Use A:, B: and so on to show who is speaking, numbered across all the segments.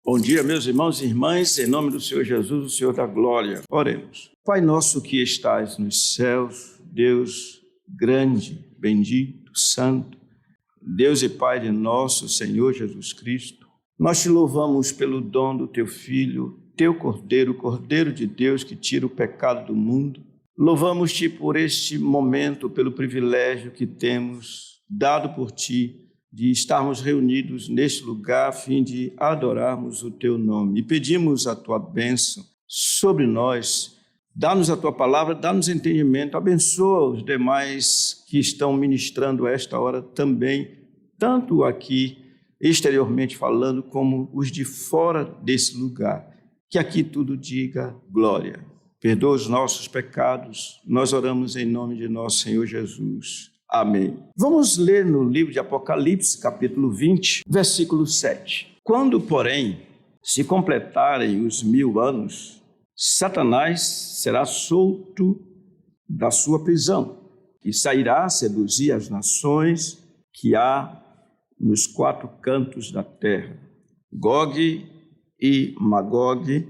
A: Bom dia, meus irmãos e irmãs, em nome do Senhor Jesus, o Senhor da glória. Oremos. Pai nosso que estais nos céus, Deus grande, bendito, santo, Deus e Pai de nosso Senhor Jesus Cristo, nós te louvamos pelo dom do teu Filho, teu Cordeiro, o Cordeiro de Deus que tira o pecado do mundo. Louvamos-te por este momento, pelo privilégio que temos dado por ti, de estarmos reunidos neste lugar a fim de adorarmos o teu nome. E pedimos a tua bênção sobre nós, dá-nos a tua palavra, dá-nos entendimento, abençoa os demais que estão ministrando a esta hora também, tanto aqui exteriormente falando, como os de fora desse lugar. Que aqui tudo diga glória. Perdoa os nossos pecados, nós oramos em nome de nosso Senhor Jesus. Amém. Vamos ler no livro de Apocalipse, capítulo 20, versículo 7. Quando, porém, se completarem os 1000 anos, Satanás será solto da sua prisão e sairá a seduzir as nações que há nos 4 cantos da terra, Gog e Magog,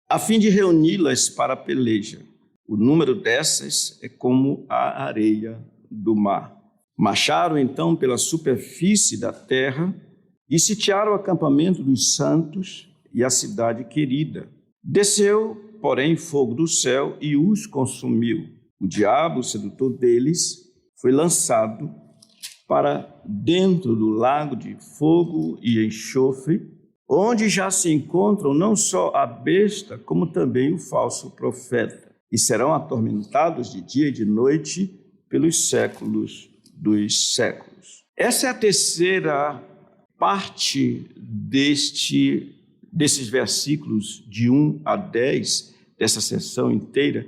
A: a fim de reuni-las para a peleja. O número dessas é como a areia do mar. Marcharam então pela superfície da terra e sitiaram o acampamento dos santos e a cidade querida. Desceu, porém, fogo do céu e os consumiu. O diabo, o sedutor deles, foi lançado para dentro do lago de fogo e enxofre, onde já se encontram não só a besta, como também o falso profeta, e serão atormentados de dia e de noite pelos séculos dos séculos. Essa é a terceira parte desses versículos de 1 a 10, dessa sessão inteira,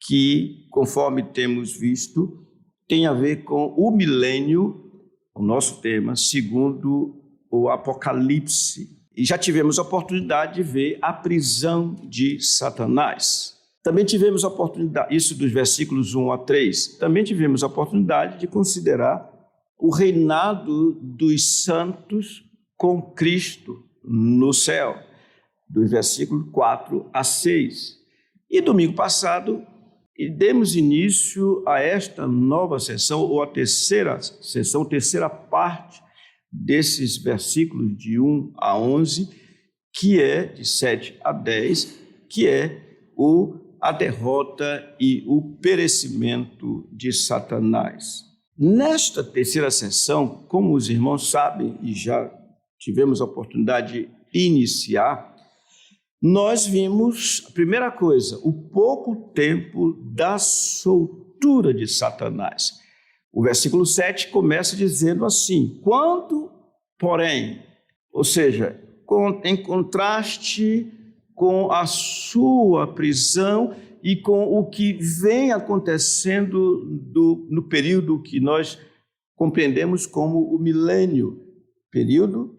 A: que, conforme temos visto, tem a ver com o milênio, o nosso tema, segundo o Apocalipse. E já tivemos a oportunidade de ver a prisão de Satanás. Também tivemos a oportunidade, isso dos versículos 1 a 3, também tivemos a oportunidade de considerar o reinado dos santos com Cristo no céu, dos versículos 4 a 6. E domingo passado, demos início a esta nova sessão, ou a terceira sessão, terceira parte desses versículos de 1 a 11, que é de 7 a 10, que é a derrota e o perecimento de Satanás. Nesta terceira sessão, como os irmãos sabem e já tivemos a oportunidade de iniciar, nós vimos, a primeira coisa, o pouco tempo da soltura de Satanás. O versículo 7 começa dizendo assim: quando, porém, ou seja, em contraste com a sua prisão e com o que vem acontecendo no período que nós compreendemos como o milênio, período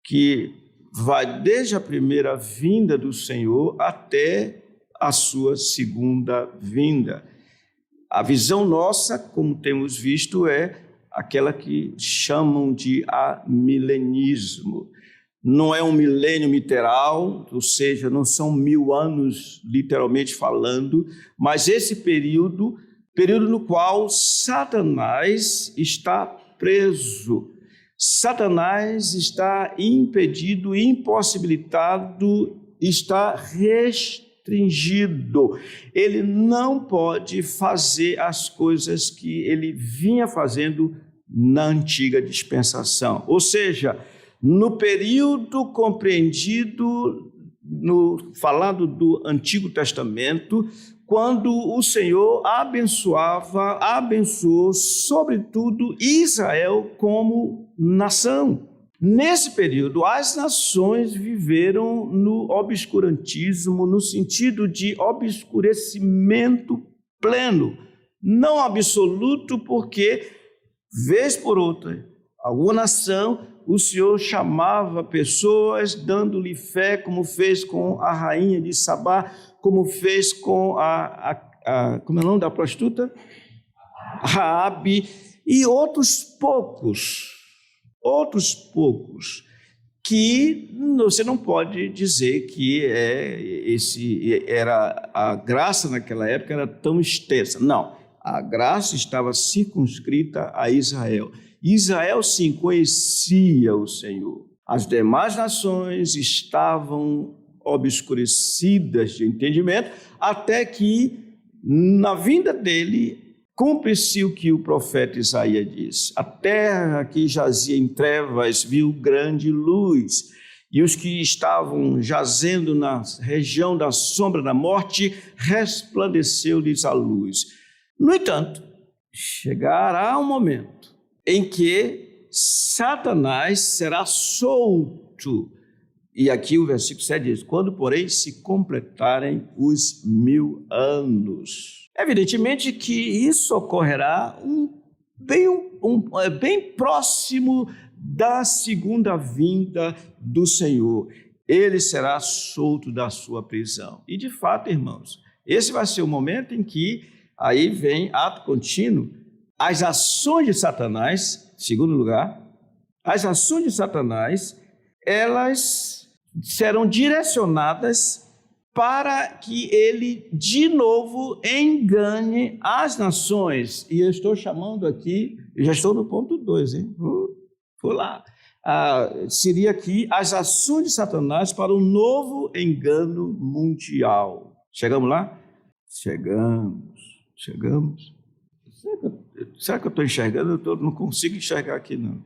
A: que vai desde a primeira vinda do Senhor até a sua segunda vinda. A visão nossa, como temos visto, é aquela que chamam de amilenismo. Não é um milênio literal, ou seja, não são 1000 anos literalmente falando, mas esse período no qual Satanás está preso. Satanás está impedido, impossibilitado, está restringido. Ele não pode fazer as coisas que ele vinha fazendo na antiga dispensação. Ou seja, no período compreendido, falado do Antigo Testamento, quando o Senhor abençoou sobretudo Israel como nação. Nesse período, as nações viveram no obscurantismo, no sentido de obscurecimento pleno, não absoluto, porque, vez por outra, alguma nação, o Senhor chamava pessoas, dando-lhe fé, como fez com a rainha de Sabá, como fez com como é o nome da prostituta? Raabe, e outros poucos que você não pode dizer que era a graça naquela época era tão extensa. Não, a graça estava circunscrita a Israel. Israel, sim, conhecia o Senhor. As demais nações estavam obscurecidas de entendimento, até que, na vinda dele, cumpre-se o que o profeta Isaías diz: a terra que jazia em trevas viu grande luz, e os que estavam jazendo na região da sombra da morte, resplandeceu-lhes a luz. No entanto, chegará um momento em que Satanás será solto. E aqui o versículo 7 diz: quando, porém, se completarem os 1000 anos. Evidentemente que isso ocorrerá bem próximo da segunda vinda do Senhor. Ele será solto da sua prisão. E, de fato, irmãos, esse vai ser o momento em que aí vem ato contínuo, as ações de Satanás, em segundo lugar, as ações de Satanás, elas serão direcionadas para que ele, de novo, engane as nações. E eu estou chamando aqui, já estou no ponto 2, hein? Vou lá. Seria aqui as ações de Satanás para um novo engano mundial. Chegamos lá? Chegamos. Será que eu estou enxergando? Eu não consigo enxergar aqui, não.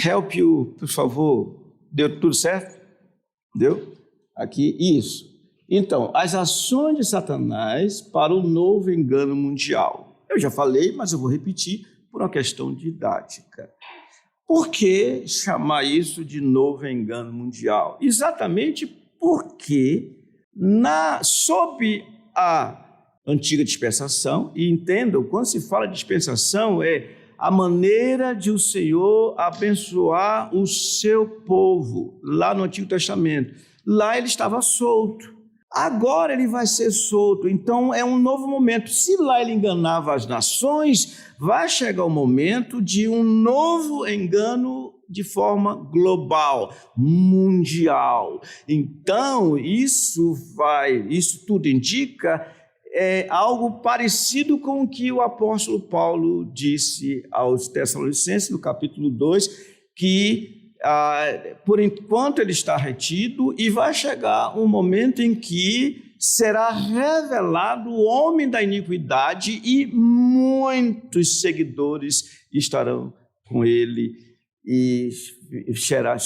A: Help you, por favor. Deu tudo certo? Deu? Aqui, isso. Então, as ações de Satanás para o novo engano mundial. Eu já falei, mas eu vou repetir por uma questão didática. Por que chamar isso de novo engano mundial? Exatamente porque sob a antiga dispensação, e entendam, quando se fala de dispensação, é a maneira de o Senhor abençoar o seu povo, lá no Antigo Testamento. Lá ele estava solto, agora ele vai ser solto, então é um novo momento. Se lá ele enganava as nações, vai chegar o momento de um novo engano de forma global, mundial. Então, isso tudo indica algo parecido com o que o apóstolo Paulo disse aos Tessalonicenses, no capítulo 2, que por enquanto ele está retido e vai chegar um momento em que será revelado o homem da iniquidade e muitos seguidores estarão com ele e chegará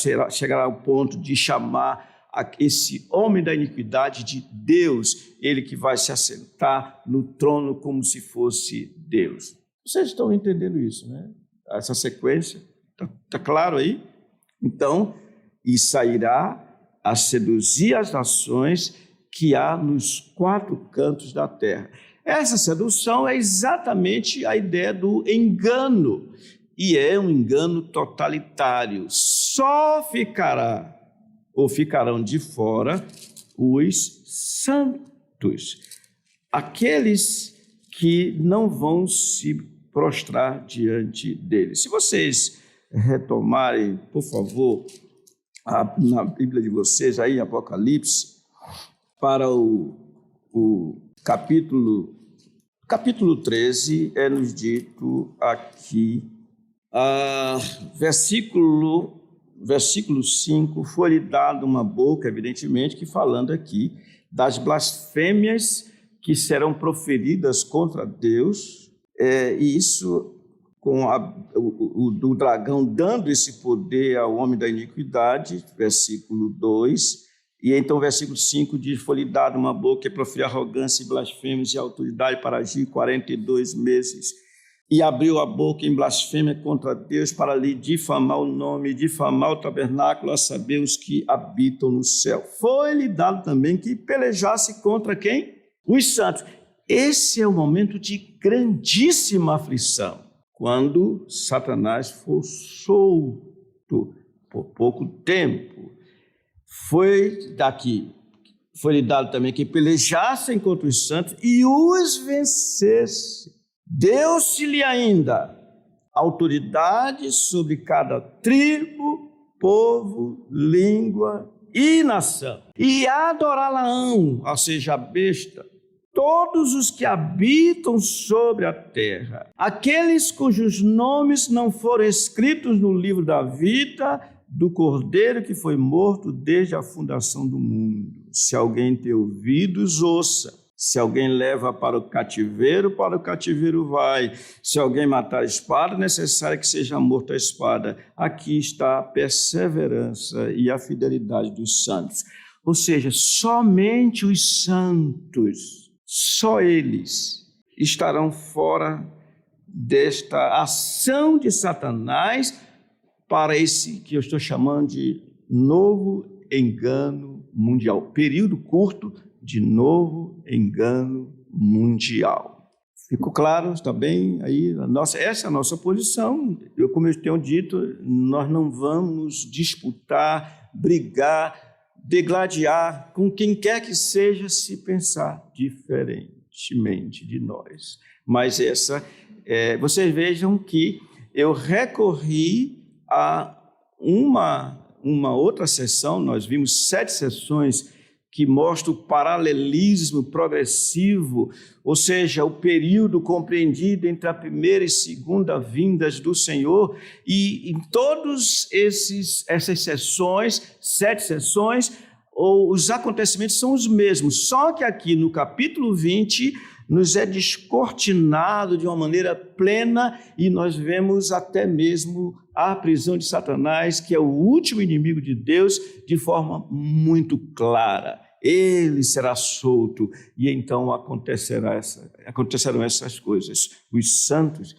A: ao ponto de chamar esse homem da iniquidade de Deus, ele que vai se assentar no trono como se fosse Deus. Vocês estão entendendo isso, né? Essa sequência, está claro aí? Então, e sairá a seduzir as nações que há nos 4 cantos da terra. Essa sedução é exatamente a ideia do engano, e é um engano totalitário. Só ficarão de fora os santos, aqueles que não vão se prostrar diante dele. Se vocês retomarem, por favor, na Bíblia de vocês, aí em Apocalipse, para o capítulo 13, nos dito aqui, versículo 5, foi-lhe dado uma boca, evidentemente, que falando aqui das blasfêmias que serão proferidas contra Deus, e isso com o dragão dando esse poder ao homem da iniquidade, versículo 2, e então versículo 5 diz: foi-lhe dado uma boca que proferir arrogância e blasfêmias e autoridade para agir 42 meses. E abriu a boca em blasfêmia contra Deus para lhe difamar o nome, difamar o tabernáculo, a saber, os que habitam no céu. Foi-lhe dado também que pelejasse contra quem? Os santos. Esse é o momento de grandíssima aflição, quando Satanás for solto por pouco tempo. Foi-lhe dado também que pelejassem contra os santos e os vencesse. Deu-se-lhe ainda autoridade sobre cada tribo, povo, língua e nação. E adorá-la-ão, ou seja, a besta, todos os que habitam sobre a terra, aqueles cujos nomes não foram escritos no livro da vida do Cordeiro que foi morto desde a fundação do mundo. Se alguém tem ouvidos, ouça. Se alguém leva para o cativeiro vai. Se alguém matar a espada, é necessário que seja morto a espada. Aqui está a perseverança e a fidelidade dos santos. Ou seja, somente os santos, só eles estarão fora desta ação de Satanás para esse que eu estou chamando de novo engano mundial. Período curto de novo engano mundial. Ficou claro? Está bem? Aí, essa é a nossa posição. Como eu tenho dito, nós não vamos disputar, brigar, degladiar com quem quer que seja se pensar diferentemente de nós. Mas vocês vejam que eu recorri a uma outra sessão, nós vimos 7 sessões que mostram o paralelismo progressivo, ou seja, o período compreendido entre a primeira e segunda vindas do Senhor, e em todas essas sessões, 7 sessões, os acontecimentos são os mesmos, só que aqui no capítulo 20 nos é descortinado de uma maneira plena e nós vemos até mesmo a prisão de Satanás, que é o último inimigo de Deus, de forma muito clara. Ele será solto e então acontecerão essas coisas. Os santos,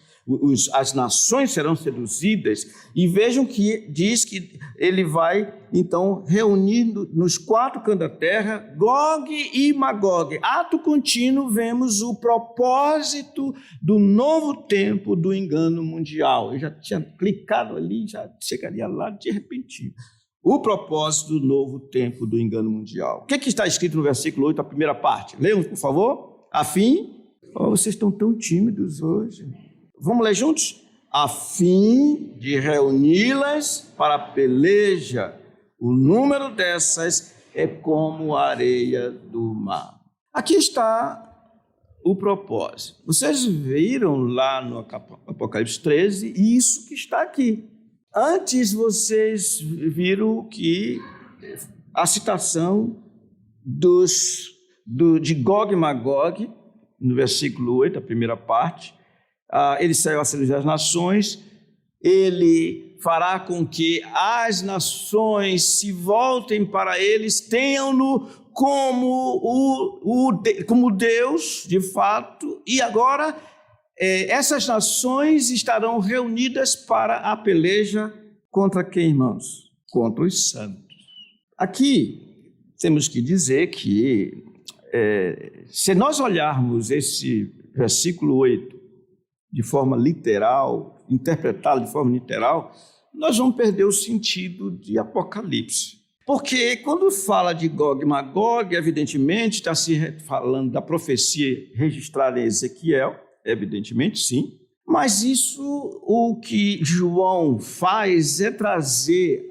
A: as nações serão seduzidas e vejam que diz que ele vai então reunir nos 4 cantos da terra Gog e Magog. Ato contínuo, vemos o propósito do novo tempo do engano mundial. Eu já tinha clicado ali, já chegaria lá de repente. O propósito do novo tempo do engano mundial. O que está escrito no versículo 8, a primeira parte? Leiam, por favor. A fim... vocês estão tão tímidos hoje. Vamos ler juntos? A fim de reuni-las para a peleja. O número dessas é como a areia do mar. Aqui está o propósito. Vocês viram lá no Apocalipse 13 isso que está aqui. Antes vocês viram que a citação de Gog e Magog, no versículo 8, a primeira parte, ele saiu a seduzir as nações, ele fará com que as nações se voltem para eles, tenham-no como Deus, de fato, e agora essas nações estarão reunidas para a peleja contra quem, irmãos? Contra os santos. Aqui temos que dizer que se nós olharmos esse versículo 8 de forma literal, interpretá-lo de forma literal, nós vamos perder o sentido de Apocalipse. Porque quando fala de Gog e Magog, evidentemente está se falando da profecia registrada em Ezequiel, evidentemente sim, mas isso o que João faz é trazer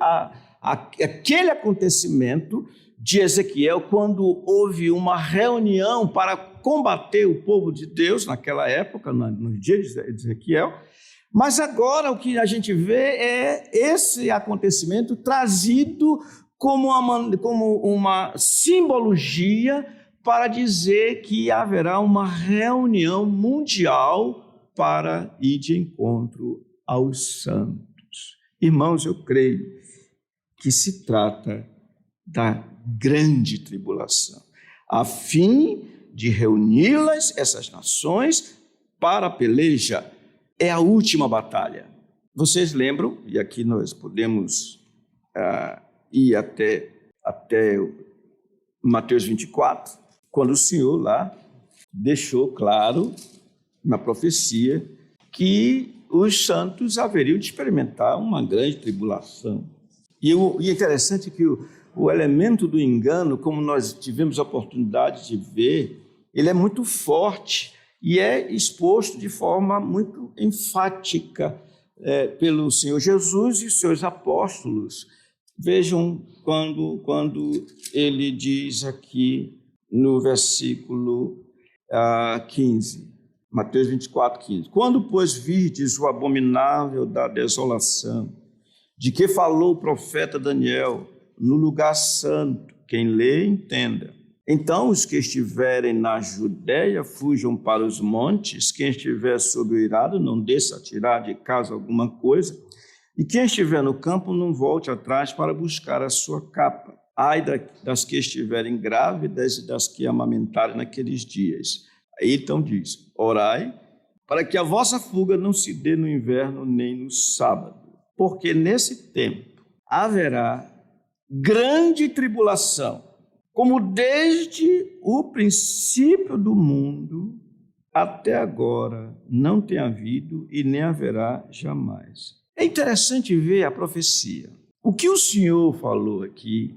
A: aquele acontecimento de Ezequiel, quando houve uma reunião para combater o povo de Deus naquela época, nos dias de Ezequiel, mas agora o que a gente vê é esse acontecimento trazido como uma simbologia para dizer que haverá uma reunião mundial para ir de encontro aos santos. Irmãos, eu creio que se trata da grande tribulação, a fim de reuni-las, essas nações, para a peleja. É a última batalha. Vocês lembram, e aqui nós podemos ir até Mateus 24, quando o Senhor lá deixou claro na profecia que os santos haveriam de experimentar uma grande tribulação. E é interessante que o elemento do engano, como nós tivemos a oportunidade de ver, ele é muito forte e é exposto de forma muito enfática pelo Senhor Jesus e seus apóstolos. Vejam quando ele diz aqui no versículo 15, Mateus 24, 15. Quando, pois, virdes o abominável da desolação, de que falou o profeta Daniel, no lugar santo, quem lê, entenda. Então, os que estiverem na Judéia, fujam para os montes, quem estiver sob o eirado, não desça a tirar de casa alguma coisa, e quem estiver no campo, não volte atrás para buscar a sua capa. Ai das que estiverem grávidas e das que amamentarem naqueles dias. Aí então diz, orai, para que a vossa fuga não se dê no inverno nem no sábado, porque nesse tempo haverá grande tribulação, como desde o princípio do mundo até agora não tem havido e nem haverá jamais. É interessante ver a profecia. O que o Senhor falou aqui,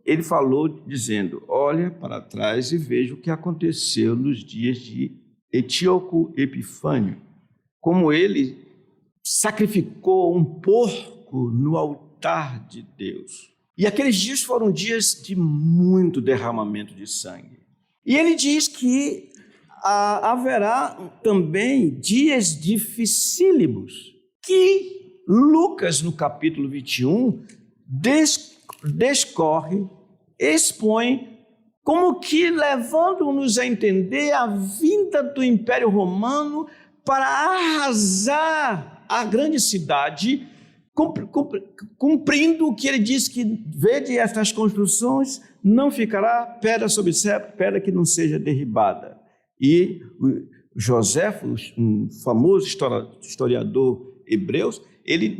A: ele falou dizendo, olha para trás e veja o que aconteceu nos dias de Antíoco Epifânio, como ele sacrificou um porco no altar de Deus. E aqueles dias foram dias de muito derramamento de sangue. E ele diz que haverá também dias dificílimos, que Lucas, no capítulo 21, descorre, expõe, como que levando-nos a entender a vinda do Império Romano para arrasar a grande cidade, cumprindo o que ele diz que, vede estas construções, não ficará pedra sobre pedra que não seja derribada. E Joséfo, um famoso historiador hebreu, ele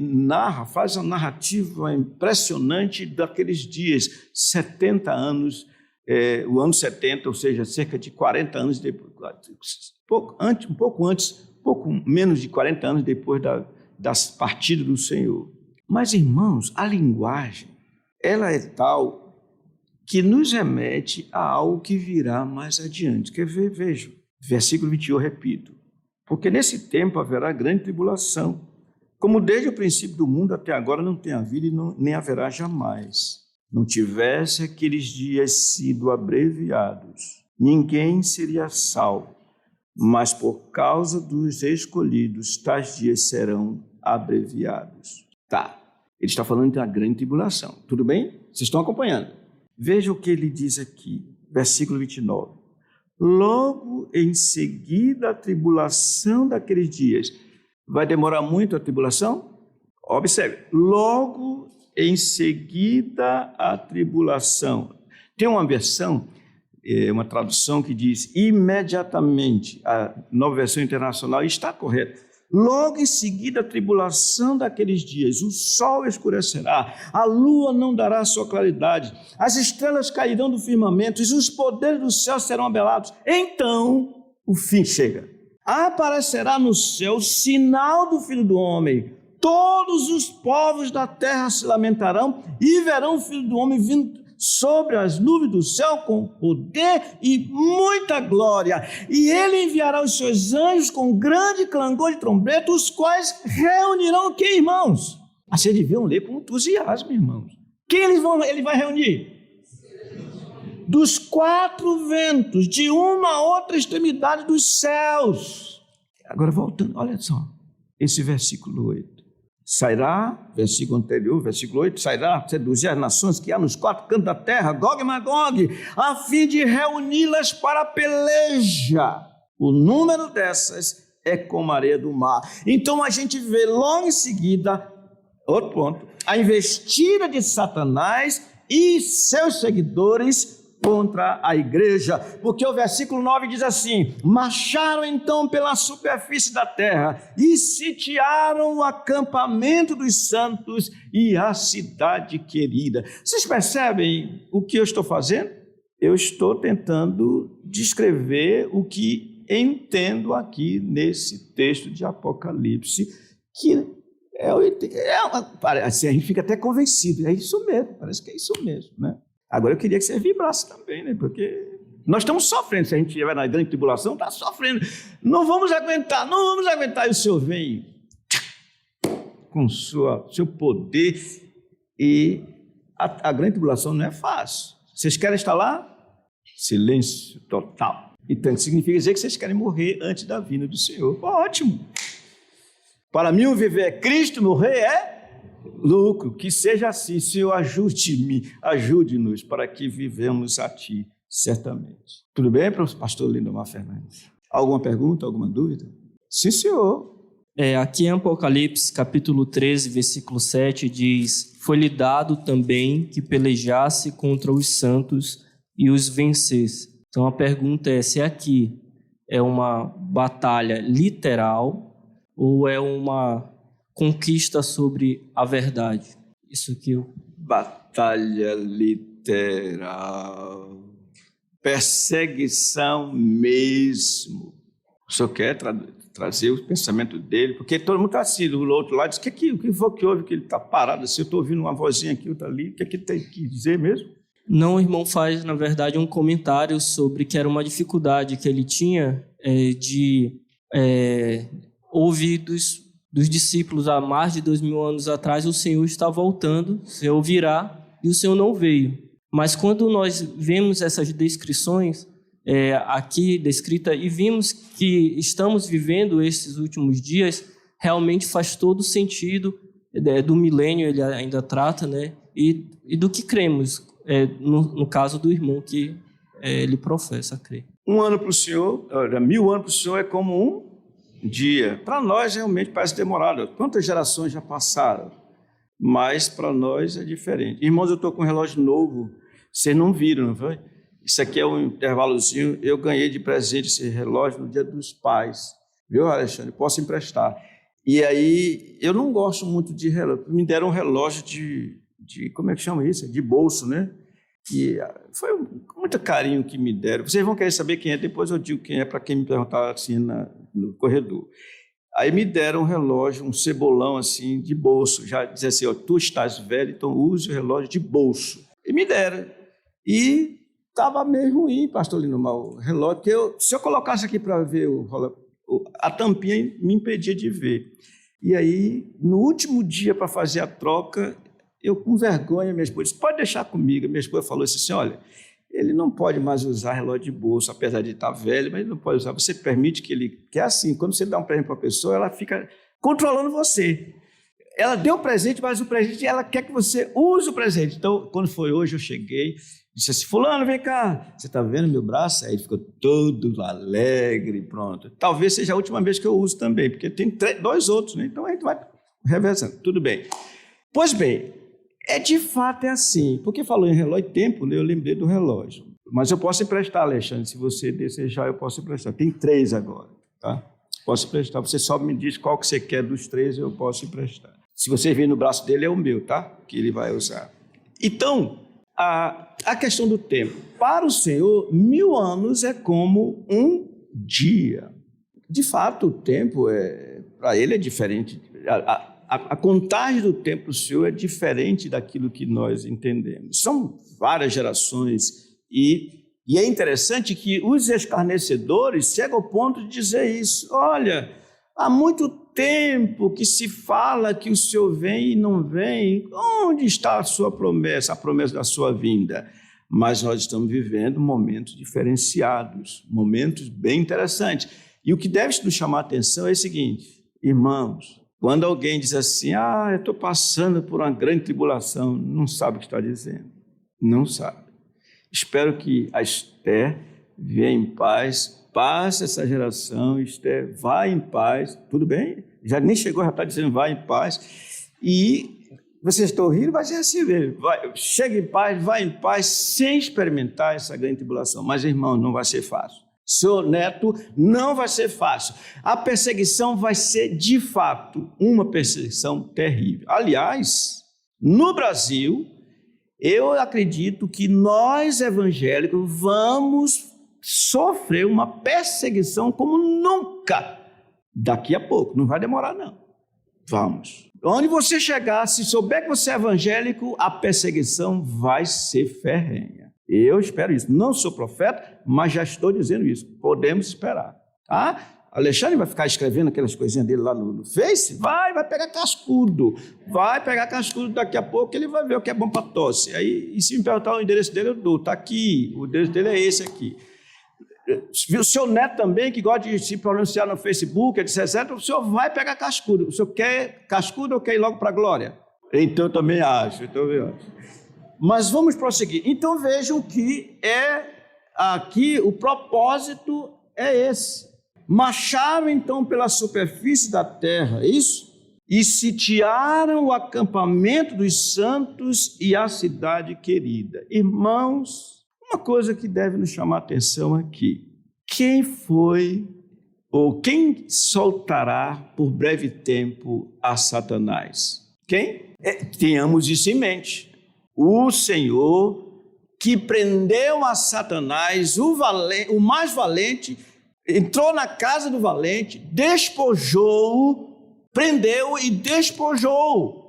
A: faz uma narrativa impressionante daqueles dias, 70 anos, o ano 70, ou seja, cerca de 40 anos depois, um pouco menos de 40 anos depois da partida do Senhor. Mas, irmãos, a linguagem, ela é tal que nos remete a algo que virá mais adiante. Quer ver? Vejam, versículo 21, eu repito. Porque nesse tempo haverá grande tribulação, como desde o princípio do mundo até agora não tem havido e nem haverá jamais. Não tivesse aqueles dias sido abreviados, ninguém seria salvo, mas por causa dos escolhidos, tais dias serão abreviados. Tá, ele está falando da grande tribulação, tudo bem? Vocês estão acompanhando? Veja o que ele diz aqui, versículo 29. Logo em seguida a tribulação daqueles dias. Vai demorar muito a tribulação? Observe, logo em seguida a tribulação. Tem uma versão, uma tradução que diz imediatamente, a Nova Versão Internacional está correta. Logo em seguida a tribulação daqueles dias, o sol escurecerá, a lua não dará sua claridade, as estrelas cairão do firmamento e os poderes do céu serão abalados. Então o fim chega. Aparecerá no céu o sinal do Filho do Homem. Todos os povos da terra se lamentarão e verão o Filho do Homem vindo sobre as nuvens do céu com poder e muita glória. E ele enviará os seus anjos com grande clangor de trombeta, os quais reunirão quem, irmãos? Vocês deviam ler com entusiasmo, irmãos. Quem ele vai reunir? Dos quatro ventos, de uma a outra extremidade dos céus. Agora voltando, olha só, esse versículo 8. Sairá, versículo anterior, versículo 8, sairá seduzir as nações que há nos quatro cantos da terra, Gog e Magog, a fim de reuni-las para a peleja. O número dessas é como a areia do mar. Então a gente vê logo em seguida, outro ponto, a investida de Satanás e seus seguidores contra a igreja, porque o versículo 9 diz assim: marcharam então pela superfície da terra e sitiaram o acampamento dos santos e a cidade querida. Vocês percebem o que eu estou fazendo? Eu estou tentando descrever o que entendo aqui nesse texto de Apocalipse, que assim, a gente fica até convencido, é isso mesmo, parece que é isso mesmo, né? Agora eu queria que você vibrasse também, né? Porque nós estamos sofrendo, se a gente estiver na grande tribulação, está sofrendo. Não vamos aguentar. E o Senhor vem, com seu poder. E a grande tribulação não é fácil. Vocês querem estar lá? Silêncio total. Então, significa dizer que vocês querem morrer antes da vinda do Senhor. Ótimo. Para mim, o viver é Cristo, morrer é lucro. Que seja assim. Senhor, ajude-nos para que vivemos a Ti, certamente. Tudo bem, pastor Lindomar Fernandes? Alguma pergunta, alguma dúvida? Sim, senhor.
B: Aqui em Apocalipse, capítulo 13, versículo 7, diz: foi-lhe dado também que pelejasse contra os santos e os vencesse. Então a pergunta é se aqui é uma batalha literal ou é uma conquista sobre a verdade. Isso aqui
A: Batalha literal. Perseguição mesmo. O senhor quer trazer o pensamento dele? Porque todo mundo está assim, do outro lado, diz, o que foi que houve, que ele está parado assim, eu estou ouvindo uma vozinha aqui, outra ali, o que é que ele tem que dizer mesmo?
B: Não, o irmão faz, na verdade, um comentário sobre que era uma dificuldade que ele tinha de ouvir dos discípulos há mais de 2000 anos atrás, o Senhor está voltando, o Senhor virá, e o Senhor não veio. Mas quando nós vemos essas descrições aqui descrita e vimos que estamos vivendo esses últimos dias, realmente faz todo sentido do milênio, ele ainda trata, né? E do que cremos, no caso do irmão que ele professa crer.
A: 1 ano para o Senhor, 1000 anos para o Senhor é como um dia. Para nós realmente parece demorado. Quantas gerações já passaram? Mas para nós é diferente. Irmãos, eu estou com um relógio novo, vocês não viram, não foi? Isso aqui é um intervalozinho, eu ganhei de presente esse relógio no Dia dos Pais, viu, Alexandre? Posso emprestar. E aí, eu não gosto muito de relógio, me deram um relógio de como é que chama isso? De bolso, né? E foi com muito carinho que me deram. Vocês vão querer saber quem é, depois eu digo quem é, para quem me perguntar assim no corredor. Aí me deram um relógio, um cebolão assim, de bolso, já dizia assim, ó, tu estás velho, então use o relógio de bolso. E me deram. E estava meio ruim, pastor Lindomar, o relógio, porque se eu colocasse aqui para ver a tampinha me impedia de ver. E aí, no último dia para fazer a troca, eu com vergonha, minha esposa disse, pode deixar comigo. Minha esposa falou assim, olha, ele não pode mais usar relógio de bolso, apesar de estar velho, mas ele não pode usar. Você permite que ele... Que é assim, quando você dá um presente para a pessoa, ela fica controlando você. Ela deu o presente, mas o presente, ela quer que você use o presente. Então, quando foi hoje, eu cheguei, disse assim, fulano, vem cá, você está vendo meu braço? Aí ele ficou todo alegre, pronto. Talvez seja a última vez que eu uso também, porque tem 2 outros, né? Então a gente vai revezando, tudo bem. Pois bem, de fato é assim, porque falou em relógio de tempo, né? Eu lembrei do relógio. Mas eu posso emprestar, Alexandre, se você desejar, eu posso emprestar. Tem 3 agora, tá? Posso emprestar, você só me diz qual que você quer dos 3, eu posso emprestar. Se você vir no braço dele, é o meu, tá? Que ele vai usar. Então, a questão do tempo. Para o Senhor, 1000 anos é como um dia. De fato, o tempo, para ele, é diferente. A contagem do tempo do Senhor é diferente daquilo que nós entendemos. São várias gerações e é interessante que os escarnecedores chegam ao ponto de dizer isso. Olha, há muito tempo que se fala que o Senhor vem e não vem. Onde está a sua promessa, a promessa da sua vinda? Mas nós estamos vivendo momentos diferenciados, momentos bem interessantes. E o que deve nos chamar a atenção é o seguinte, irmãos, quando alguém diz assim, eu estou passando por uma grande tribulação, não sabe o que está dizendo, não sabe. Espero que a Esther venha em paz, passe essa geração, Esther, vá em paz, tudo bem? Já nem chegou, já está dizendo, vá em paz. E vocês estão rindo, mas é assim mesmo, chega em paz, vá em paz, sem experimentar essa grande tribulação. Mas, irmão, não vai ser fácil. Seu neto, não vai ser fácil. A perseguição vai ser, de fato, uma perseguição terrível. Aliás, no Brasil, eu acredito que nós, evangélicos, vamos sofrer uma perseguição como nunca. Daqui a pouco, não vai demorar, não. Vamos. Onde você chegar, se souber que você é evangélico, a perseguição vai ser ferrenha. Eu espero isso. Não sou profeta, mas já estou dizendo isso. Podemos esperar. Tá? Alexandre vai ficar escrevendo aquelas coisinhas dele lá no Face? Vai pegar cascudo. Vai pegar cascudo daqui a pouco, ele vai ver o que é bom para tosse. Aí, e se me perguntar o endereço dele, eu dou. Está aqui, o endereço dele é esse aqui. O seu neto também, que gosta de se pronunciar no Facebook, etc., o senhor vai pegar cascudo. O senhor quer cascudo ou quer ir logo para a glória? Então, eu também acho. Mas vamos prosseguir. Então, vejam que aqui o propósito é esse. Marcharam então pela superfície da terra, isso? E sitiaram o acampamento dos santos e a cidade querida. Irmãos, uma coisa que deve nos chamar a atenção aqui. Quem foi ou quem soltará por breve tempo a Satanás? Quem? Tenhamos isso em mente. O Senhor que prendeu a Satanás, o mais valente, entrou na casa do valente, despojou-o, prendeu e despojou.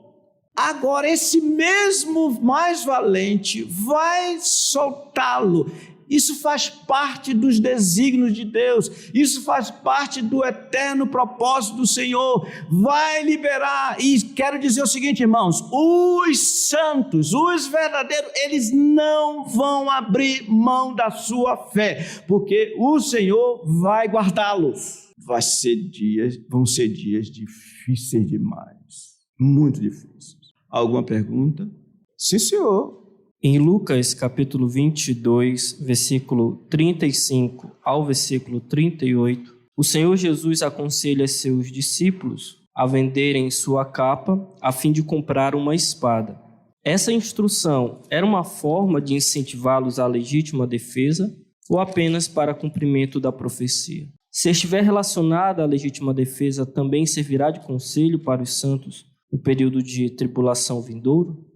A: Agora esse mesmo mais valente vai soltá-lo. Isso faz parte dos desígnios de Deus, isso faz parte do eterno propósito do Senhor. Vai liberar, e quero dizer o seguinte, irmãos, os santos, os verdadeiros, eles não vão abrir mão da sua fé, porque o Senhor vai guardá-los. Vão ser dias difíceis demais, muito difíceis. Alguma pergunta? Sim, senhor.
B: Em Lucas, capítulo 22, versículo 35 ao versículo 38, o Senhor Jesus aconselha seus discípulos a venderem sua capa a fim de comprar uma espada. Essa instrução era uma forma de incentivá-los à legítima defesa ou apenas para cumprimento da profecia? Se estiver relacionada à legítima defesa, também servirá de conselho para os santos no período de tribulação vindouro?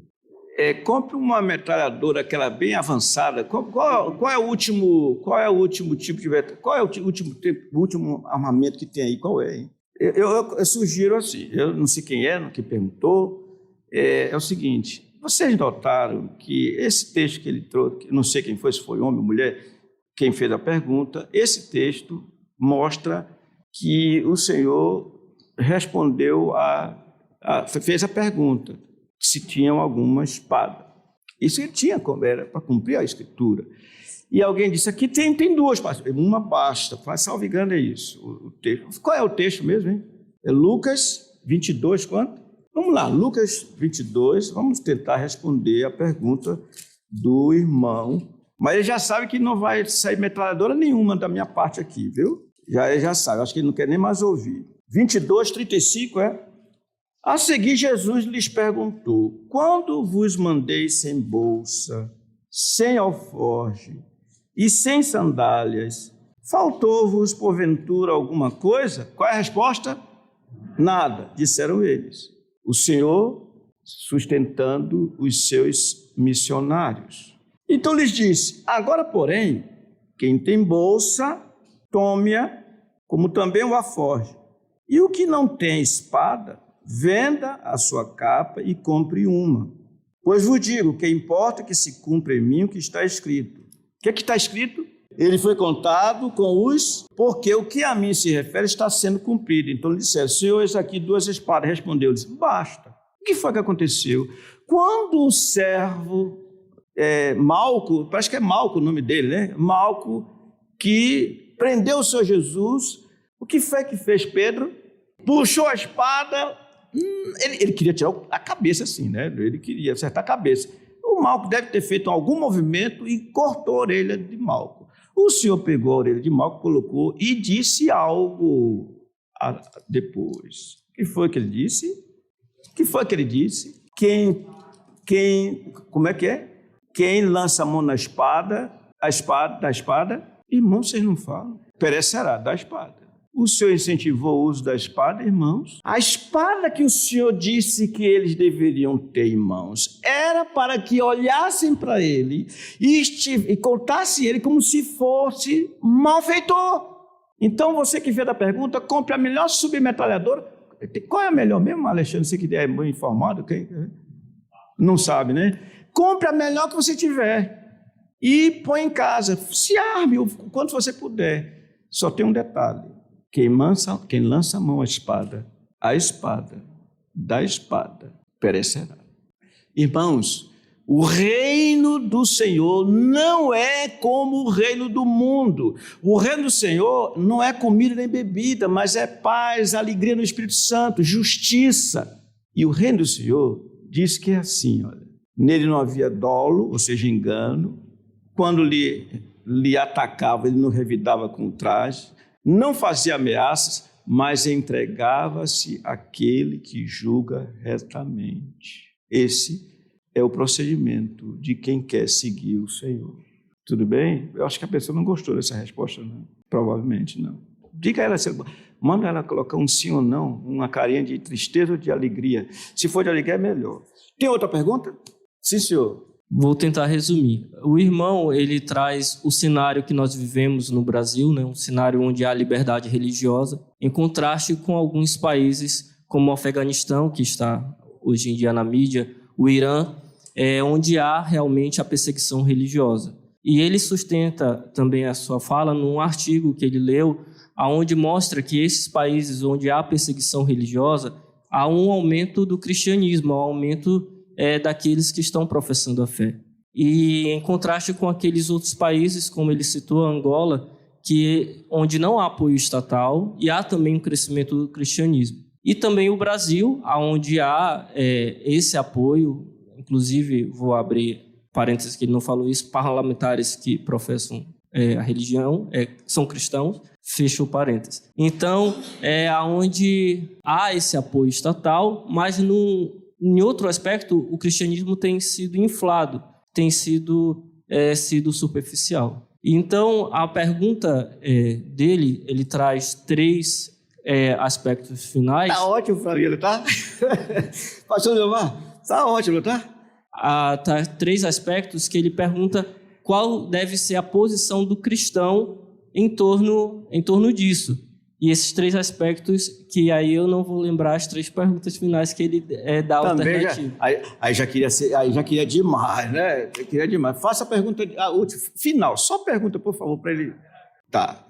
A: Compre uma metralhadora, aquela bem avançada. Qual é o último tipo de metralhadora? Qual é o último armamento que tem aí? Qual é? Hein? Eu sugiro assim, eu não sei quem que perguntou, é o seguinte, vocês notaram que esse texto que ele trouxe, não sei quem foi, se foi homem ou mulher, quem fez a pergunta, esse texto mostra que o Senhor respondeu fez a pergunta, se tinham alguma espada. Isso ele tinha, era para cumprir a Escritura. E alguém disse, aqui tem duas pastas. Uma basta, salvo engano é isso. O texto. Qual é o texto mesmo, hein? É Lucas 22, quanto? Vamos lá, Lucas 22, vamos tentar responder a pergunta do irmão. Mas ele já sabe que não vai sair metralhadora nenhuma da minha parte aqui, viu? Ele já sabe, acho que ele não quer nem mais ouvir. 22, 35, A seguir, Jesus lhes perguntou, quando vos mandei sem bolsa, sem alforje e sem sandálias, faltou-vos, porventura, alguma coisa? Qual é a resposta? Nada, disseram eles. O Senhor sustentando os seus missionários. Então lhes disse, agora, porém, quem tem bolsa, tome-a, como também o alforje. E o que não tem espada, venda a sua capa e compre uma. Pois vos digo que importa que se cumpra em mim o que está escrito. O que está escrito? Ele foi contado com porque o que a mim se refere está sendo cumprido. Então lhe disseram, Senhor, eis aqui 2 espadas. Respondeu-lhes, basta. O que foi que aconteceu? Quando o servo Malco, parece que é Malco o nome dele, né? Malco, que prendeu o Senhor Jesus, o que foi que fez Pedro? Puxou a espada. Ele queria tirar a cabeça assim, né? Ele queria acertar a cabeça. O Malco deve ter feito algum movimento e cortou a orelha de Malco. O Senhor pegou a orelha de Malco, colocou e disse algo depois. O que foi que ele disse? Como é que é? Quem lança a mão na espada, da espada, irmão, vocês não falam, perecerá da espada. O Senhor incentivou o uso da espada, irmãos. A espada que o Senhor disse que eles deveriam ter, irmãos, era para que olhassem para ele e contassem ele como se fosse malfeitor. Então, você que fez a pergunta, compre a melhor submetralhadora. Qual é a melhor mesmo, Alexandre? Você que é bem informado, quem não sabe, né? Compre a melhor que você tiver e põe em casa. Se arme o quanto você puder. Só tem um detalhe. quem lança a mão à espada, a espada, da espada, perecerá. Irmãos, o reino do Senhor não é como o reino do mundo. O reino do Senhor não é comida nem bebida, mas é paz, alegria no Espírito Santo, justiça. E o reino do Senhor diz que é assim, olha, nele não havia dolo, ou seja, engano. Quando lhe atacava, ele não revidava com traje, não fazia ameaças, mas entregava-se àquele que julga retamente. Esse é o procedimento de quem quer seguir o Senhor. Tudo bem? Eu acho que a pessoa não gostou dessa resposta, não. Provavelmente não. Diga a ela, manda ela colocar um sim ou não, uma carinha de tristeza ou de alegria. Se for de alegria, é melhor. Tem outra pergunta? Sim, senhor.
B: Vou tentar resumir. O irmão, ele traz o cenário que nós vivemos no Brasil, né? Um cenário onde há liberdade religiosa, em contraste com alguns países como o Afeganistão, que está hoje em dia na mídia, o Irã, onde há realmente a perseguição religiosa. E ele sustenta também a sua fala num artigo que ele leu, onde mostra que esses países onde há perseguição religiosa, há um aumento do cristianismo, há um aumento daqueles que estão professando a fé. E em contraste com aqueles outros países, como ele citou, Angola, onde não há apoio estatal e há também um crescimento do cristianismo. E também o Brasil, onde há esse apoio, inclusive, vou abrir parênteses que ele não falou isso, parlamentares que professam a religião, são cristãos, fecho parênteses. Então, onde há esse apoio estatal, mas em outro aspecto, o cristianismo tem sido inflado, tem sido superficial. Então, a pergunta dele, ele traz 3 aspectos finais.
A: Está ótimo, família, tá? Pastor Gilmar, está ótimo, tá?
B: Tá 3 aspectos que ele pergunta qual deve ser a posição do cristão em torno disso. E esses 3 aspectos, que aí eu não vou lembrar as 3 perguntas finais que ele dá alternativa.
A: Aí já queria demais, né? Eu queria demais. Faça a pergunta última, final. Só pergunta, por favor, para ele. Tá.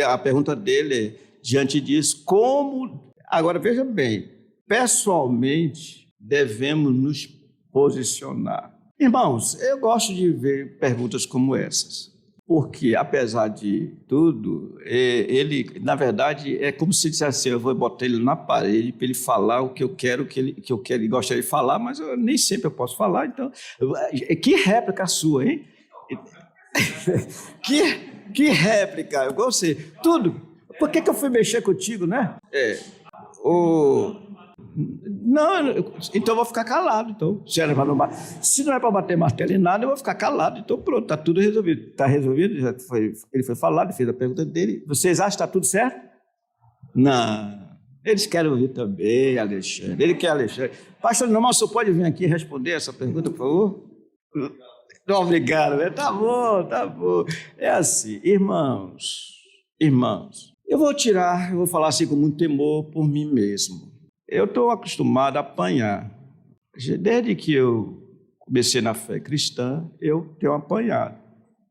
A: A pergunta dele é, diante disso, como... Agora, veja bem, pessoalmente, devemos nos posicionar. Irmãos, eu gosto de ver perguntas como essas. Porque, apesar de tudo, ele, na verdade, é como se dissesse assim, eu vou botar ele na parede para ele falar o que eu quero ele gostaria de falar, mas nem sempre eu posso falar, então... Que réplica sua, hein? que réplica, eu gostei. Tudo. Por que eu fui mexer contigo, né? Não, então eu vou ficar calado. Então, se não é para bater martelo em nada, eu vou ficar calado. Então pronto, está tudo resolvido. Está resolvido, ele foi falado, fez a pergunta dele. Vocês acham que está tudo certo? Não. Eles querem ouvir também, Alexandre. Ele quer Alexandre. Pastor Normal, o senhor pode vir aqui responder essa pergunta, por favor? Não, obrigado. Né? Tá bom. É assim, irmãos, eu vou falar assim com muito temor por mim mesmo. Eu estou acostumado a apanhar. Desde que eu comecei na fé cristã, eu tenho apanhado.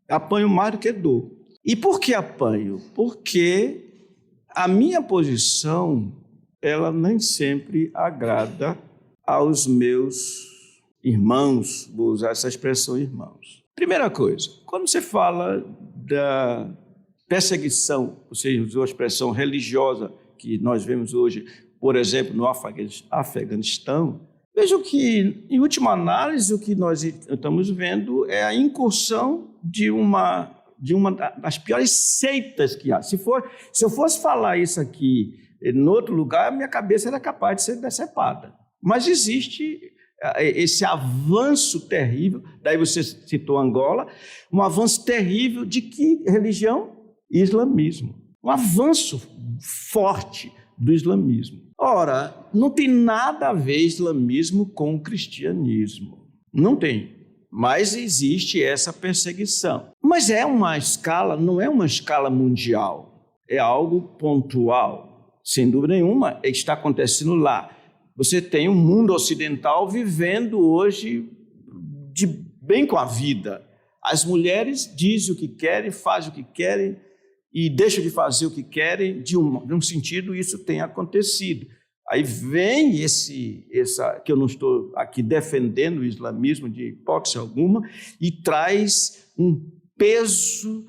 A: Apanho mais do que dou. E por que apanho? Porque a minha posição, ela nem sempre agrada aos meus irmãos, vou usar essa expressão irmãos. Primeira coisa, quando você fala da perseguição, ou seja, usou a expressão religiosa que nós vemos hoje, por exemplo, no Afeganistão, vejam que, em última análise, o que nós estamos vendo é a incursão de uma das piores seitas que há. Se eu fosse falar isso aqui em outro lugar, minha cabeça era capaz de ser decepada. Mas existe esse avanço terrível, daí você citou Angola, um avanço terrível de que religião? Islamismo. Um avanço forte do islamismo. Ora, não tem nada a ver islamismo com cristianismo. Não tem. Mas existe essa perseguição. Mas não é uma escala mundial. É algo pontual. Sem dúvida nenhuma, está acontecendo lá. Você tem um mundo ocidental vivendo hoje bem com a vida. As mulheres dizem o que querem, fazem o que querem, e deixam de fazer o que querem, de um sentido, isso tem acontecido. Aí vem essa que eu não estou aqui defendendo o islamismo de hipótese alguma, e traz um peso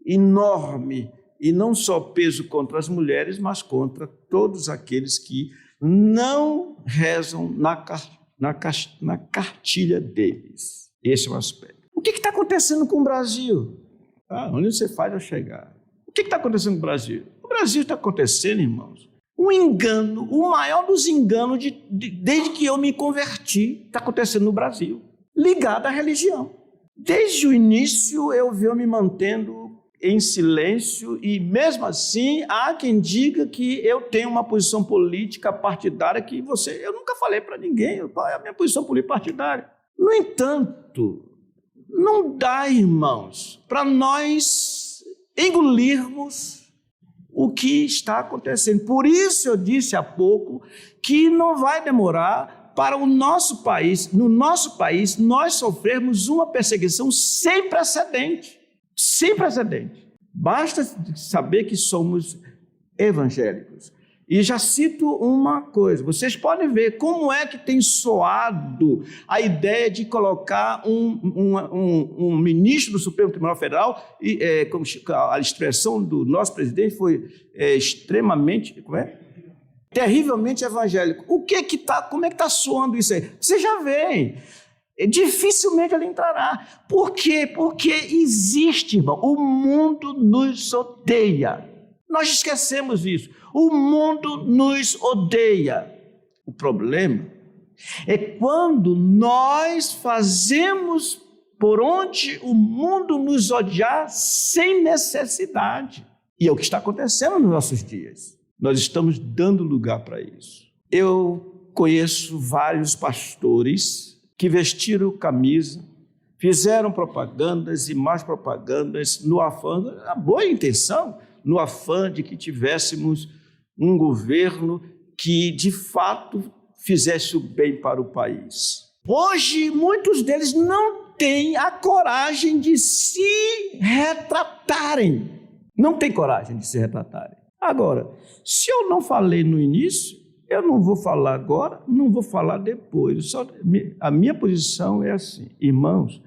A: enorme, e não só peso contra as mulheres, mas contra todos aqueles que não rezam na cartilha deles. Esse é o aspecto. O que está acontecendo com o Brasil? Onde você faz eu chegar? O que está acontecendo com o Brasil? O Brasil está acontecendo, irmãos, um engano, o maior dos enganos desde que eu me converti, está acontecendo no Brasil, ligado à religião. Desde o início eu venho me mantendo em silêncio e, mesmo assim, há quem diga que eu tenho uma posição política partidária que eu nunca falei para ninguém qual é a minha posição política partidária. No entanto, não dá, irmãos, para nós engolirmos o que está acontecendo. Por isso eu disse há pouco que não vai demorar para o nosso país, no nosso país, nós sofrermos uma perseguição sem precedente. Sem precedente. Basta saber que somos evangélicos. E já cito uma coisa, vocês podem ver como é que tem soado a ideia de colocar um ministro do Supremo Tribunal Federal, como a expressão do nosso presidente foi extremamente, terrivelmente evangélico. Como é que está soando isso aí? Vocês já veem. Dificilmente ele entrará. Por quê? Porque existe, irmão, o mundo nos odeia. Nós esquecemos isso. O mundo nos odeia. O problema é quando nós fazemos por onde o mundo nos odiar sem necessidade. E é o que está acontecendo nos nossos dias. Nós estamos dando lugar para isso. Eu conheço vários pastores que vestiram camisa, fizeram propagandas e mais propagandas no afã, a boa intenção, no afã de que tivéssemos um governo que, de fato, fizesse o bem para o país. Hoje, muitos deles não têm a coragem de se retratarem. Não têm coragem de se retratarem. Agora, se eu não falei no início, eu não vou falar agora, não vou falar depois. A minha posição é assim, irmãos,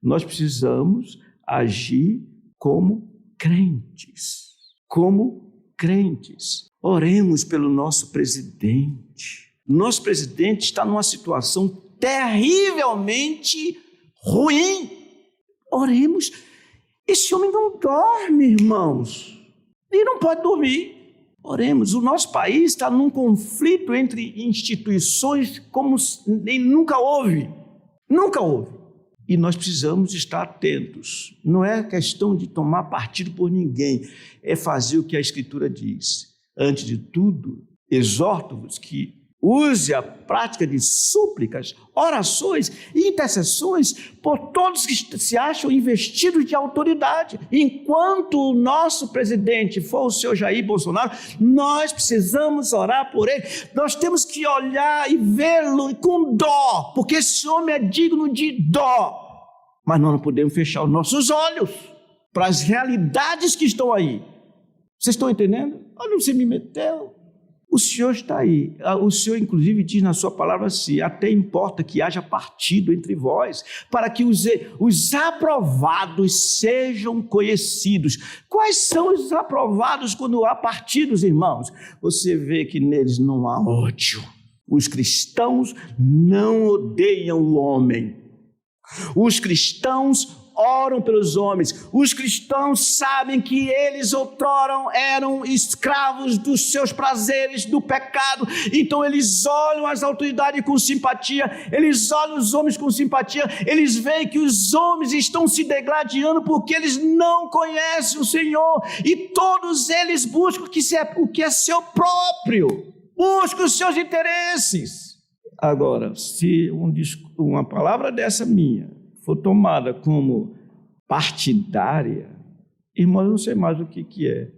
A: nós precisamos agir como crentes. Como crentes. Oremos pelo nosso presidente. Nosso presidente está numa situação terrivelmente ruim. Oremos. Esse homem não dorme, irmãos. Ele não pode dormir. Oremos, o nosso país está num conflito entre instituições como nunca houve. Nunca houve. E nós precisamos estar atentos. Não é questão de tomar partido por ninguém, é fazer o que a Escritura diz. Antes de tudo, exorto-vos que use a prática de súplicas, orações e intercessões por todos que se acham investidos de autoridade. Enquanto o nosso presidente for o senhor Jair Bolsonaro, nós precisamos orar por ele. Nós temos que olhar e vê-lo com dó, porque esse homem é digno de dó. Mas nós não podemos fechar os nossos olhos para as realidades que estão aí. Vocês estão entendendo? Olha, você me meteu. O Senhor está aí. O Senhor, inclusive, diz na sua palavra assim, até importa que haja partido entre vós, para que os aprovados sejam conhecidos. Quais são os aprovados quando há partidos, irmãos? Você vê que neles não há ódio. Os cristãos não odeiam o homem. Os cristãos oram pelos homens. Os cristãos sabem que eles outrora eram escravos dos seus prazeres, do pecado. Então eles olham as autoridades com simpatia, eles olham os homens com simpatia, eles veem que os homens estão se degladiando porque eles não conhecem o Senhor, e todos eles buscam o que é seu próprio, buscam os seus interesses. Agora, se uma palavra dessa minha for tomada como partidária, irmão, eu não sei mais o que é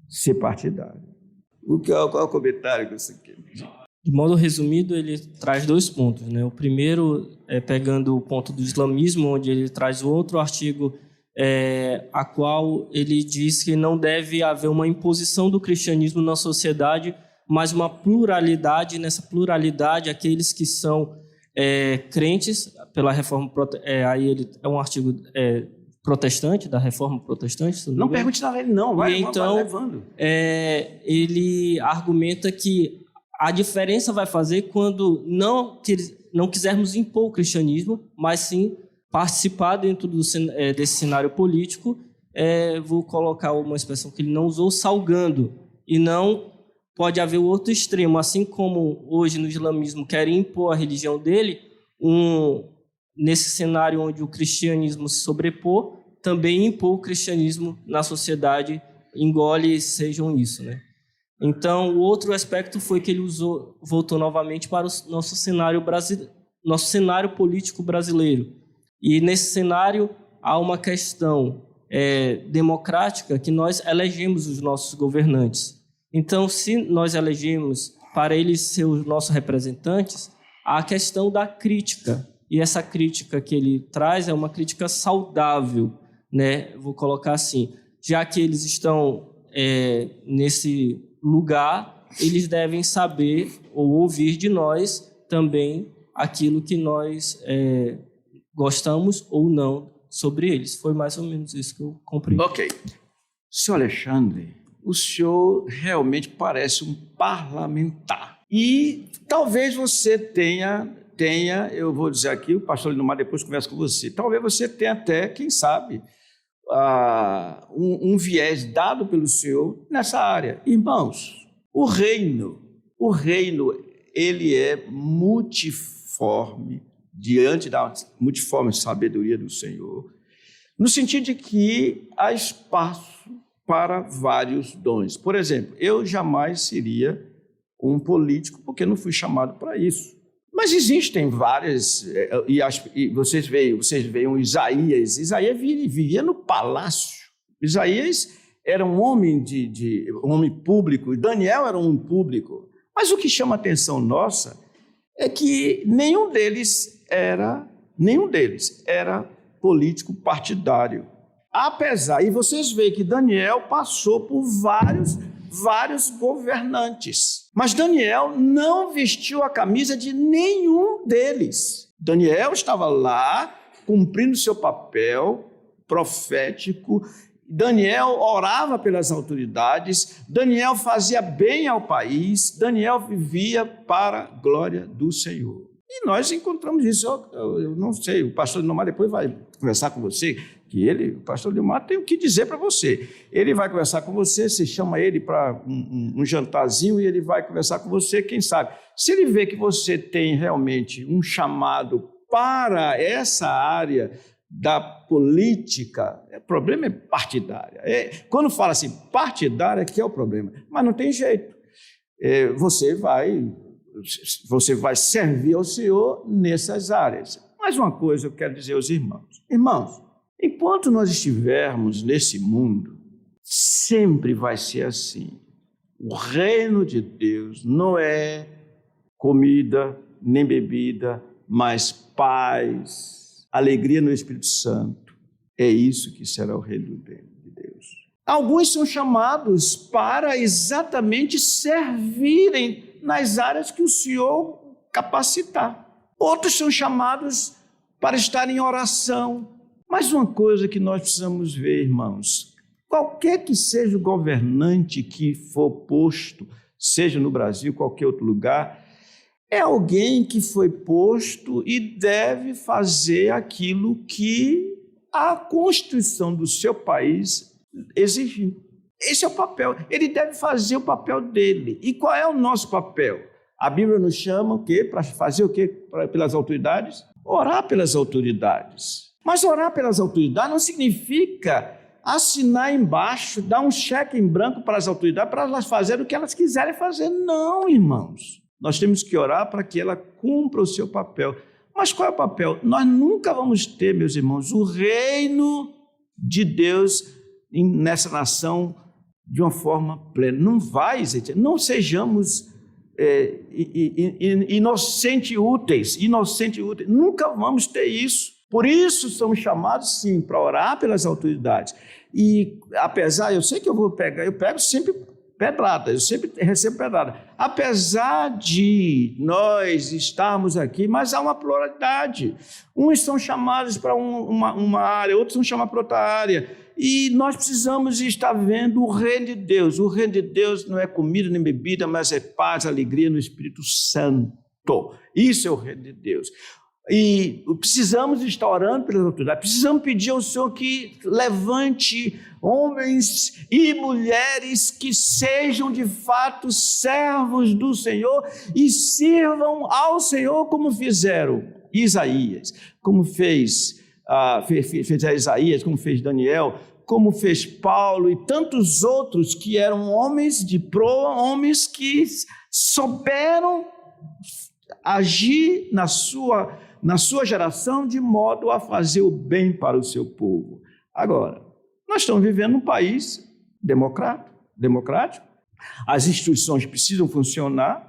A: ser partidário. Qual é o comentário que você quer?
B: De modo resumido, ele traz 2 pontos, né? O primeiro é pegando o ponto do islamismo, onde ele traz outro artigo a qual ele diz que não deve haver uma imposição do cristianismo na sociedade, mas uma pluralidade. Nessa pluralidade, aqueles que são crentes pela reforma aí ele é um artigo protestante, da reforma protestante.
A: Não pergunte nada a ele, não. Vai levando.
B: Ele argumenta que a diferença vai fazer quando não quisermos impor o cristianismo, mas sim participar dentro desse cenário político. Vou colocar uma expressão que ele não usou, salgando. E não pode haver o outro extremo. Assim como hoje no islamismo querem impor a religião dele, nesse cenário onde o cristianismo se sobrepor, também impor o cristianismo na sociedade, engole sejam isso, né? Então, o outro aspecto foi que ele voltou novamente para o nosso cenário político brasileiro. E nesse cenário há uma questão democrática, que nós elegemos os nossos governantes. Então, se nós elegemos para eles ser os nossos representantes, há a questão da crítica. E essa crítica que ele traz é uma crítica saudável, né? Vou colocar assim, já que eles estão nesse lugar, eles devem saber ou ouvir de nós também aquilo que nós gostamos ou não sobre eles. Foi mais ou menos isso que eu compreendi.
A: Ok. Senhor Alexandre, o senhor realmente parece um parlamentar. E talvez você tenha, eu vou dizer aqui, o pastor Lindomar depois conversa com você, talvez você tenha até, quem sabe, um viés dado pelo senhor nessa área. Irmãos, o reino, ele é multiforme, diante da multiforme sabedoria do Senhor, no sentido de que há espaço para vários dons. Por exemplo, eu jamais seria um político porque não fui chamado para isso. Mas existem várias, e vocês veem Isaías. Isaías vivia no palácio. Isaías era um homem um homem público, e Daniel era um homem público. Mas o que chama a atenção nossa é que nenhum deles era político partidário. Apesar, e vocês veem que Daniel passou por vários governantes. Mas Daniel não vestiu a camisa de nenhum deles. Daniel estava lá cumprindo seu papel profético. Daniel orava pelas autoridades. Daniel fazia bem ao país. Daniel vivia para a glória do Senhor. E nós encontramos isso. Eu não sei, o pastor Lindomar depois vai conversar com você, que o pastor Lindomar tem o que dizer para você. Ele vai conversar com você, você chama ele para um jantarzinho e ele vai conversar com você, quem sabe. Se ele vê que você tem realmente um chamado para essa área da política, o problema é partidária. Quando fala assim, partidária, que é o problema. Mas não tem jeito. Você vai servir ao Senhor nessas áreas. Mais uma coisa eu quero dizer aos irmãos. Irmãos, enquanto nós estivermos nesse mundo, sempre vai ser assim. O reino de Deus não é comida nem bebida, mas paz, alegria no Espírito Santo. É isso que será o reino de Deus. Alguns são chamados para exatamente servirem nas áreas que o Senhor capacitar. Outros são chamados para estar em oração. Mas uma coisa que nós precisamos ver, irmãos, qualquer que seja o governante que for posto, seja no Brasil, qualquer outro lugar, é alguém que foi posto e deve fazer aquilo que a Constituição do seu país exigiu. Esse é o papel. Ele deve fazer o papel dele. E qual é o nosso papel? A Bíblia nos chama o quê? Para fazer o quê pelas autoridades? Orar pelas autoridades. Mas orar pelas autoridades não significa assinar embaixo, dar um cheque em branco para as autoridades, para elas fazerem o que elas quiserem fazer. Não, irmãos. Nós temos que orar para que ela cumpra o seu papel. Mas qual é o papel? Nós nunca vamos ter, meus irmãos, o reino de Deus nessa nação de uma forma plena. Não vai, gente. Não sejamos inocentes úteis. Nunca vamos ter isso. Por isso somos chamados, sim, para orar pelas autoridades. E apesar, eu sei que eu pego sempre pedrada, eu sempre recebo pedrada. Apesar de nós estarmos aqui, mas há uma pluralidade. Uns são chamados para uma área, outros são chamados para outra área. E nós precisamos estar vendo o reino de Deus. O reino de Deus não é comida nem bebida, mas é paz, alegria no Espírito Santo. Isso é o reino de Deus. E precisamos estar orando pelas autoridades, precisamos pedir ao Senhor que levante homens e mulheres que sejam de fato servos do Senhor e sirvam ao Senhor como fizeram Isaías, como fez Isaías, como fez Daniel, como fez Paulo e tantos outros que eram homens de proa, homens que souberam agir na sua geração de modo a fazer o bem para o seu povo. Agora, nós estamos vivendo num país democrático, as instituições precisam funcionar,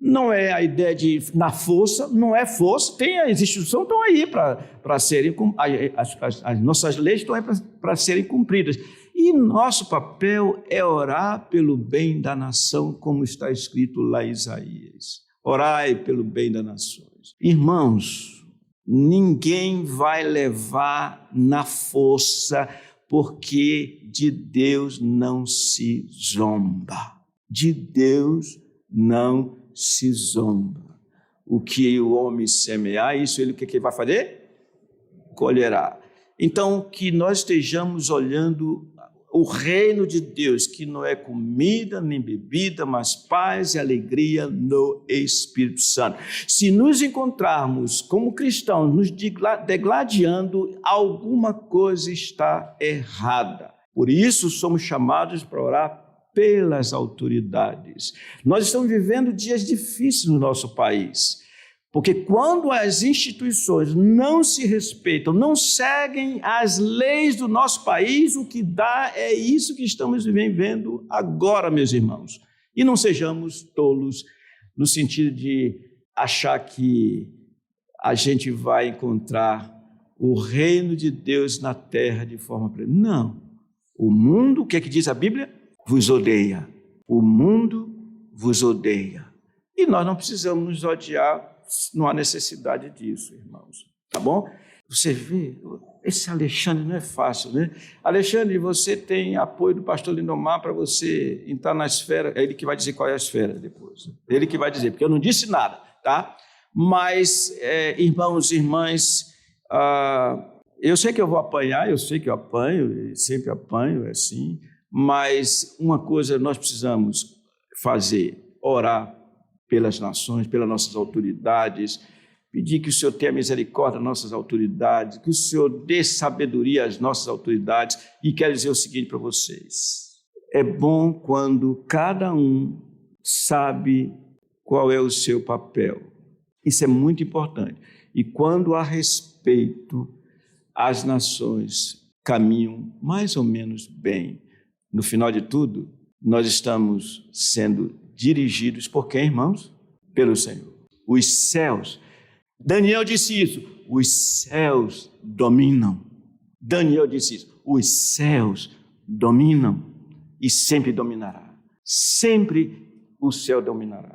A: não é a ideia de na força, não é força, as instituições estão aí para serem, as nossas leis estão aí para serem cumpridas. E nosso papel é orar pelo bem da nação, como está escrito lá em Isaías. Orai pelo bem das nações. Irmãos, ninguém vai levar na força, porque de Deus não se zomba. De Deus não se zomba. O que o homem semear, isso ele o que vai fazer? Colherá. Então, que nós estejamos olhando o reino de Deus, que não é comida nem bebida, mas paz e alegria no Espírito Santo. Se nos encontrarmos como cristãos, nos degladiando, alguma coisa está errada. Por isso somos chamados para orar pelas autoridades. Nós estamos vivendo dias difíceis no nosso país. Porque quando as instituições não se respeitam, não seguem as leis do nosso país, o que dá é isso que estamos vivendo agora, meus irmãos. E não sejamos tolos no sentido de achar que a gente vai encontrar o reino de Deus na terra de forma plena. Não. O mundo, o que é que diz a Bíblia? Vos odeia. O mundo vos odeia. E nós não precisamos nos odiar. Não há necessidade disso, irmãos, tá bom? Você vê, esse Alexandre não é fácil, né? Alexandre, você tem apoio do pastor Lindomar para você entrar na esfera, é ele que vai dizer qual é a esfera depois, ele que vai dizer, porque eu não disse nada, tá? Mas, irmãos e irmãs, eu sei que eu vou apanhar, eu sei que eu apanho, sempre apanho, é assim, mas uma coisa nós precisamos fazer, orar pelas nações, pelas nossas autoridades, pedir que o Senhor tenha misericórdia das nossas autoridades, que o Senhor dê sabedoria às nossas autoridades. E quero dizer o seguinte para vocês, é bom quando cada um sabe qual é o seu papel. Isso é muito importante. E quando há respeito, as nações caminham mais ou menos bem. No final de tudo, nós estamos sendo dirigidos por quem, irmãos? Pelo Senhor. Os céus. Daniel disse isso. Os céus dominam. Daniel disse isso. Os céus dominam e sempre dominará. Sempre o céu dominará.